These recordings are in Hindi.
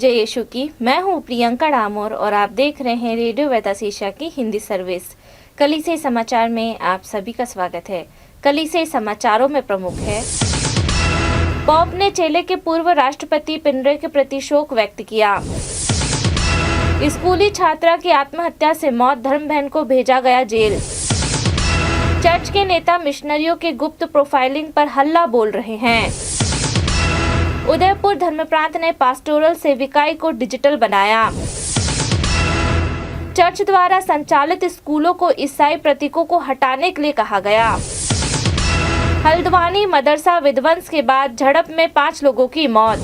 जय यीशु की। मैं हूँ प्रियंका डामोर और आप देख रहे हैं रेडियो वेतासीशा की हिंदी सर्विस। कलीसिया समाचार में आप सभी का स्वागत है। कलीसिया समाचारों में प्रमुख है, पोप ने चेले के पूर्व राष्ट्रपति पिंडरे के प्रति शोक व्यक्त किया। स्कूली छात्रा की आत्महत्या से मौत, धर्म बहन को भेजा गया जेल। चर्च के नेता मिशनरियों के गुप्त प्रोफाइलिंग पर हल्ला बोल रहे हैं। उदयपुर धर्म प्रांत ने पास्टोरल सेविकाई को डिजिटल बनाया। चर्च द्वारा संचालित स्कूलों को ईसाई प्रतीकों को हटाने के लिए कहा गया। हल्द्वानी मदरसा विध्वंस के बाद झड़प में 5 लोगों की मौत।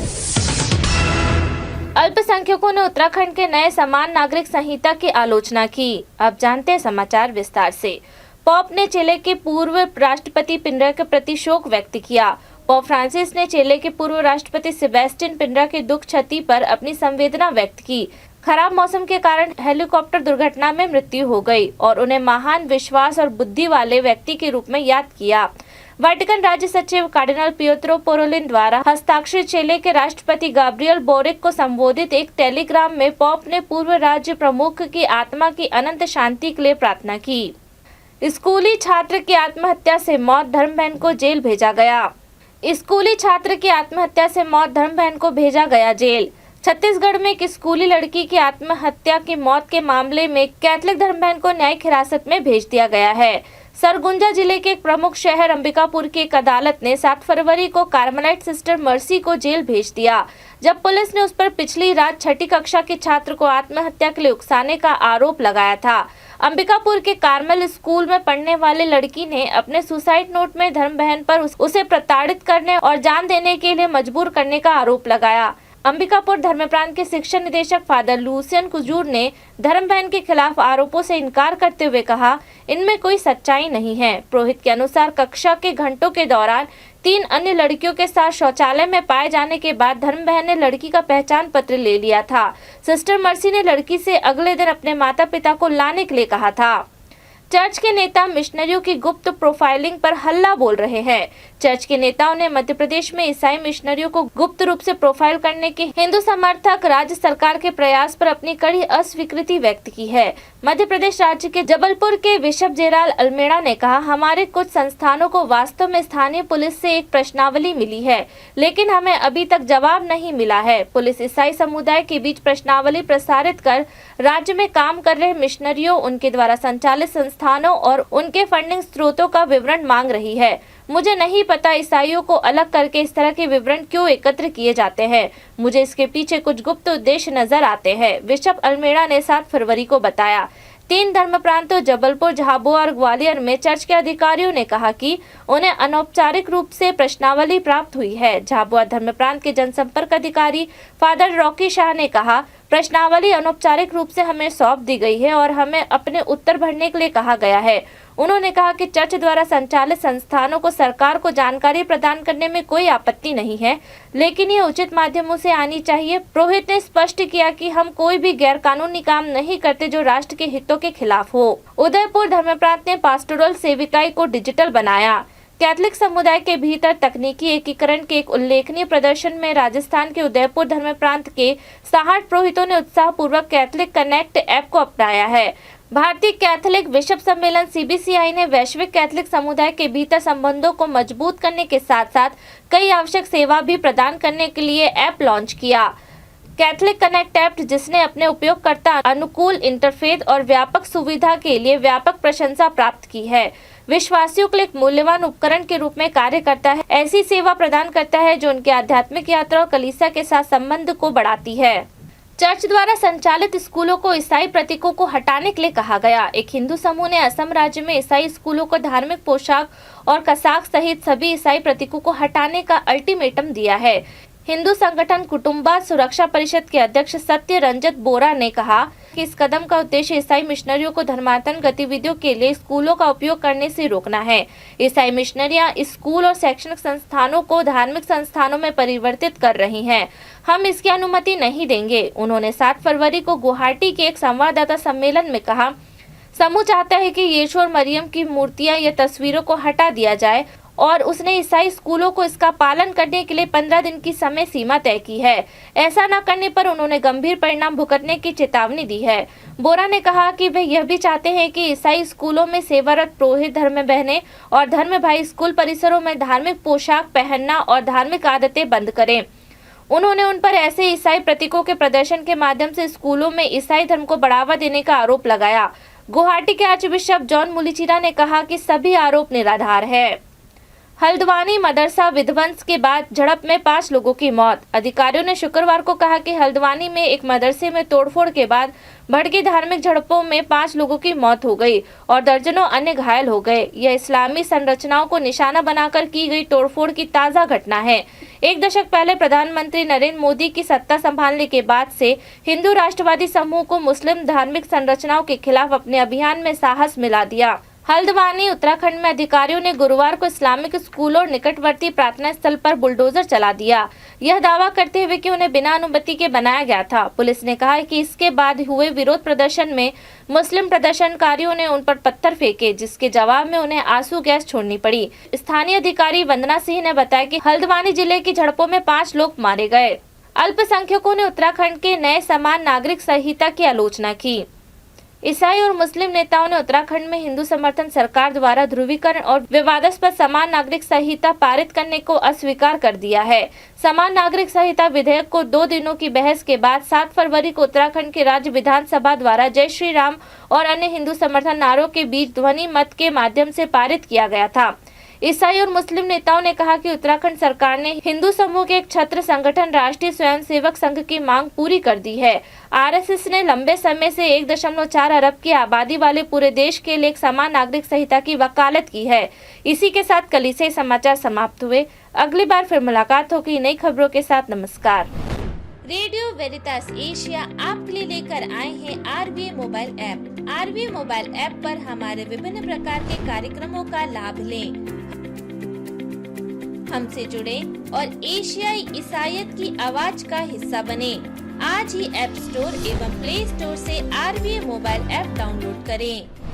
अल्पसंख्यकों ने उत्तराखंड के नए समान नागरिक संहिता की आलोचना की। अब जानते हैं समाचार विस्तार से। पोप ने चिले के पूर्व राष्ट्रपति पिंडरा के प्रति शोक व्यक्त किया। पोप फ्रांसिस ने चिले के पूर्व राष्ट्रपति सेबेस्टियन पिंडरा के दुख क्षति पर अपनी संवेदना व्यक्त की। खराब मौसम के कारण हेलीकॉप्टर दुर्घटना में मृत्यु हो गई और उन्हें महान विश्वास और बुद्धि वाले व्यक्ति के रूप में याद किया। वाटिकन राज्य सचिव कार्डिनल पियोत्रो पोरोलिन द्वारा हस्ताक्षरित चिले के राष्ट्रपति गाब्रियल बोरिक को संबोधित एक टेलीग्राम में पोप ने पूर्व राज्य प्रमुख की आत्मा की अनंत शांति के लिए प्रार्थना की। स्कूली छात्र की आत्महत्या से मौत, धर्म बहन को जेल भेजा गया। स्कूली छात्र की आत्महत्या से मौत, धर्म बहन को भेजा गया जेल। छत्तीसगढ़ में एक स्कूली लड़की की आत्महत्या की मौत के मामले में कैथलिक धर्म बहन को न्यायिक हिरासत में भेज दिया गया है। सरगुजा जिले के एक प्रमुख शहर अंबिकापुर की एक अदालत ने 7 फरवरी को कार्मेलाइट सिस्टर मर्सी को जेल भेज दिया, जब पुलिस ने उस पर पिछली रात 6ठी कक्षा के छात्र को आत्महत्या के लिए उकसाने का आरोप लगाया था। अंबिकापुर के कार्मेल स्कूल में पढ़ने वाली लड़की ने अपने सुसाइड नोट में धर्म बहन पर उसे प्रताड़ित करने और जान देने के लिए मजबूर करने का आरोप लगाया। अंबिकापुर धर्म प्रांत के शिक्षा निदेशक फादर लूसियन कुजूर ने धर्म बहन के खिलाफ आरोपों से इनकार करते हुए कहा, इनमें कोई सच्चाई नहीं है। पुरोहित के अनुसार कक्षा के घंटों के दौरान 3 अन्य लड़कियों के साथ शौचालय में पाए जाने के बाद धर्म बहन ने लड़की का पहचान पत्र ले लिया था। सिस्टर मर्सी ने लड़की से अगले दिन अपने माता पिता को लाने के लिए कहा था। चर्च के नेता मिशनरियों की गुप्त प्रोफाइलिंग पर हल्ला बोल रहे हैं। चर्च के नेताओं ने मध्य प्रदेश में ईसाई मिशनरियों को गुप्त रूप से प्रोफाइल करने के हिंदू समर्थक राज्य सरकार के प्रयास पर अपनी कड़ी अस्वीकृति व्यक्त की है। मध्य प्रदेश राज्य के जबलपुर के बिशप जेराल अल्मेड़ा ने कहा, हमारे कुछ संस्थानों को वास्तव में स्थानीय पुलिस से एक प्रश्नावली मिली है, लेकिन हमें अभी तक जवाब नहीं मिला है। पुलिस ईसाई समुदाय के बीच प्रश्नावली प्रसारित कर राज्य में काम कर रहे मिशनरियों, उनके द्वारा संचालित संस्थानों और उनके फंडिंग स्रोतों का विवरण मांग रही है। मुझे नहीं पता ईसाइयों को अलग करके इस तरह के विवरण क्यों एकत्र किए जाते हैं। मुझे इसके पीछे कुछ गुप्त उद्देश्य नजर आते हैं, बिशप अल्मेड़ा ने 7 फरवरी को बताया। 3 धर्म प्रांतों जबलपुर, झाबुआ और ग्वालियर में चर्च के अधिकारियों ने कहा कि उन्हें अनौपचारिक रूप से प्रश्नावली प्राप्त हुई है। झाबुआ धर्म प्रांत के जनसंपर्क अधिकारी फादर रॉकी शाह ने कहा, प्रश्नावली अनौपचारिक रूप से हमें सौंप दी गई है और हमें अपने उत्तर भरने के लिए कहा गया है। उन्होंने कहा कि चर्च द्वारा संचालित संस्थानों को सरकार को जानकारी प्रदान करने में कोई आपत्ति नहीं है, लेकिन ये उचित माध्यमों से आनी चाहिए। पुरोहित ने स्पष्ट किया कि हम कोई भी गैरकानूनी काम नहीं करते जो राष्ट्र के हितों के खिलाफ हो। उदयपुर धर्म प्रांत ने पास्टोरल सेविकाई को डिजिटल बनाया। कैथलिक समुदाय के भीतर तकनीकी एकीकरण के एक उल्लेखनीय प्रदर्शन में राजस्थान के उदयपुर धर्म प्रांत के 60 पुरोहितों ने उत्साहपूर्वक कैथलिक कनेक्ट ऐप को अपनाया है। भारतीय कैथलिक बिशप सम्मेलन CBCI ने वैश्विक कैथलिक समुदाय के भीतर संबंधों को मजबूत करने के साथ साथ कई आवश्यक सेवा भी प्रदान करने के लिए ऐप लॉन्च किया। कैथलिक कनेक्ट ऐप, जिसने अपने उपयोगकर्ता अनुकूल इंटरफेस और व्यापक सुविधा के लिए व्यापक प्रशंसा प्राप्त की है, विश्वासियों के लिए एक मूल्यवान उपकरण के रूप में कार्य करता है। ऐसी सेवा प्रदान करता है जो उनकी आध्यात्मिक यात्रा और कलीसिया के साथ संबंध को बढ़ाती है। चर्च द्वारा संचालित स्कूलों को ईसाई प्रतीकों को हटाने के लिए कहा गया। एक हिंदू समूह ने असम राज्य में ईसाई स्कूलों को धार्मिक पोशाक और कसाक सहित सभी ईसाई प्रतीकों को हटाने का अल्टीमेटम दिया है। हिंदू संगठन कुटुंबा सुरक्षा परिषद के अध्यक्ष सत्य रंजत बोरा ने कहा कि इस कदम का उद्देश्य ईसाई मिशनरियों को धर्मांतरण गतिविधियों के लिए स्कूलों का उपयोग करने से रोकना है। ईसाई मिशनरियां स्कूल और शैक्षणिक संस्थानों को धार्मिक संस्थानों में परिवर्तित कर रही हैं। हम इसकी अनुमति नहीं देंगे। उन्होंने 7 फरवरी को गुवाहाटी के एक संवाददाता सम्मेलन में कहा, समूह चाहता है कि यीशु और मरियम की मूर्तियां या तस्वीरों को हटा दिया जाए और उसने ईसाई स्कूलों को इसका पालन करने के लिए 15 दिन की समय सीमा तय की है। ऐसा न करने पर उन्होंने गंभीर परिणाम भुगतने की चेतावनी दी है। बोरा ने कहा कि वे यह भी चाहते हैं कि ईसाई स्कूलों में सेवारत पुरोहित, धर्म बहनें और धर्म भाई स्कूल परिसरों में धार्मिक पोशाक पहनना और धार्मिक आदतें बंद करें। उन्होंने उन पर ऐसे ईसाई प्रतीकों के प्रदर्शन के माध्यम से स्कूलों में ईसाई धर्म को बढ़ावा देने का आरोप लगाया। गुवाहाटी के आर्चबिशप जॉन मुलिचिरा ने कहा कि सभी आरोप निराधार है। हल्द्वानी मदरसा विध्वंस के बाद झड़प में 5 लोगों की मौत। अधिकारियों ने शुक्रवार को कहा कि हल्द्वानी में एक मदरसे में तोड़फोड़ के बाद भड़की धार्मिक झड़पों में 5 लोगों की मौत हो गई और दर्जनों अन्य घायल हो गए। यह इस्लामी संरचनाओं को निशाना बनाकर की गई तोड़फोड़ की ताज़ा घटना है। 1 दशक पहले प्रधानमंत्री नरेंद्र मोदी की सत्ता संभालने के बाद से हिंदू राष्ट्रवादी समूह को मुस्लिम धार्मिक संरचनाओं के खिलाफ अपने अभियान में साहस मिला दिया। हल्द्वानी उत्तराखंड में अधिकारियों ने गुरुवार को इस्लामिक स्कूल और निकटवर्ती प्रार्थना स्थल पर बुलडोजर चला दिया, यह दावा करते हुए कि उन्हें बिना अनुमति के बनाया गया था। पुलिस ने कहा है कि इसके बाद हुए विरोध प्रदर्शन में मुस्लिम प्रदर्शनकारियों ने उन पर पत्थर फेंके, जिसके जवाब में उन्हें आंसू गैस छोड़नी पड़ी। स्थानीय अधिकारी वंदना सिंह ने बताया कि हल्द्वानी जिले की झड़पों में 5 लोग मारे गए। अल्पसंख्यकों ने उत्तराखंड के नए समान नागरिक संहिता की आलोचना की। ईसाई और मुस्लिम नेताओं ने उत्तराखंड में हिंदू समर्थन सरकार द्वारा ध्रुवीकरण और विवादास्पद समान नागरिक संहिता पारित करने को अस्वीकार कर दिया है। समान नागरिक संहिता विधेयक को 2 दिनों की बहस के बाद 7 फरवरी को उत्तराखंड के राज्य विधानसभा द्वारा जय श्री राम और अन्य हिंदू समर्थन नारों के बीच ध्वनि मत के माध्यम से पारित किया गया था। ईसाई और मुस्लिम नेताओं ने कहा कि उत्तराखंड सरकार ने हिंदू समूह के एक छत्र संगठन राष्ट्रीय स्वयंसेवक संघ की मांग पूरी कर दी है। आरएसएस ने लंबे समय से 1.4 अरब की आबादी वाले पूरे देश के लिए एक समान नागरिक संहिता की वकालत की है। इसी के साथ कल से समाचार समाप्त हुए। अगली बार फिर मुलाकात होगी नई खबरों के साथ। नमस्कार। रेडियो वेरितास एशिया आपके लिए लेकर आए हैं RBA mobile app. RBA mobile app पर हमारे विभिन्न प्रकार के कार्यक्रमों का लाभ लें, हमसे जुड़े और एशियाई ईसाईयत की आवाज का हिस्सा बने। आज ही ऐप स्टोर एवं प्ले स्टोर से आरबीए मोबाइल ऐप डाउनलोड करें।